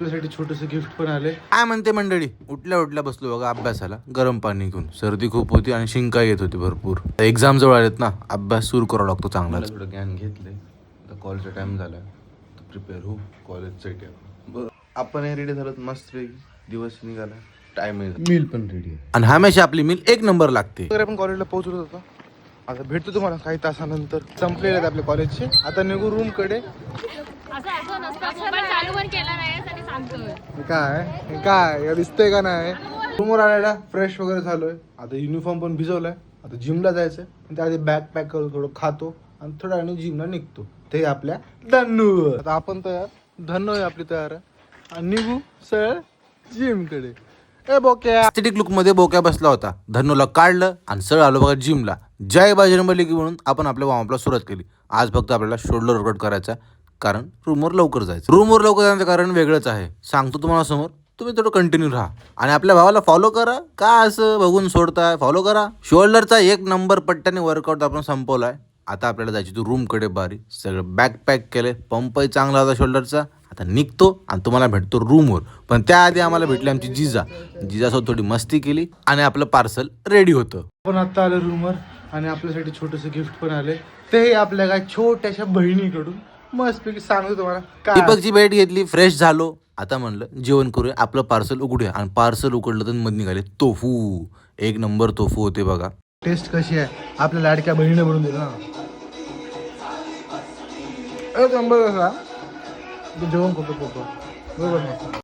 साठी छोटस गिफ्ट पण आले. काय म्हणते मंडळी, उठल्या उठल्या बसलो बघा अभ्यासाला, गरम पाणी घेऊन. सर्दी खूप होती आणि शिंका येत होती भरपूर. एक्झाम जवळ आलेत ना, अभ्यास सुरू करावा लागतो चांगला. थोडं ज्ञान घेतले, आता कॉलचा टाइम झाला, प्रिपेअर हो कॉलेजसाठी. बरं आपण हे रेडी झालं मस्त पैकी, दिवस निघाला, टाइम मील पण रेडी आहे आणि हमेशा आपली मील एक नंबर लागते. आपण कॉलेजला पोहोचलो होतो. आता भेटतो तुम्हाला काही तासानंतर. संपलेले आहेत आपले कॉलेजचे. आता निघू रूम कडे. काय दिसतंय का नाही. रूमवर आलेला फ्रेश वगैरे झालोय. आता युनिफॉर्म पण भिजवलाय. आता जिमला जायचंय. त्याआधी बॅग पॅक करू, थोडं खातो आणि थोड्या वेळाने जिमला निघतो. ते आपल्या धन्नू. आता आपण तयार, धन्नू आहे आपली तयार आणि निघू सर जिम कडे. एस्थेटिक लुक मध्ये बोक्या बसला होता. धन्नूला काढलं आणि सरळ आलो बघा जिमला. जय बजरंगबली म्हणून आपण आपल्या वॉर्मअपला सुरुवात केली. आज फक्त आपल्याला शोल्डर वर्कआउट करायचा, कारण रूमवर लवकर जायचं. रूमवर लवकर जाण्याचं कारण वेगळंच आहे, सांगतो तुम्हाला समोर. तुम्ही थोडं कंटिन्यू राहा आणि आपल्या भावाला फॉलो करा. का असं बघून सोडताय, फॉलो करा. शोल्डरचा 1 नंबर पट्ट्याने वर्कआउट आपण संपवलाय. आता आपल्याला जायची तू रूम कडे बारी. सगळं बॅग पॅक केले, पंपही चांगला होता शोल्डरचा. आता निघतो आणि तुम्हाला भेटतो रूमवर. पण त्याआधी आम्हाला भेटली आमची जिजासोबत थोडी मस्ती केली आणि आपलं पार्सल रेडी होतं. आपण आता आलो रूमवर आणि आपल्यासाठी छोटस गिफ्ट पण आले. ते आपल्या काय छोट्याशा बहिणीकडून. मस्तपैकी सांगतो तुम्हाला काय. दीपकची भेट घेतली, फ्रेश झालो. आता म्हणलं जेवण करूया, आपलं पार्सल उघडूया. आणि पार्सल उघडलं तर मध्ये निघाले तोफू. 1 नंबर तोफू होते बघा. टेस्ट कशी आहे आपल्या लाडक्या बहिणीने बनवून दिलं ना. एक नंबर कसा जेवण करतो बरोबर.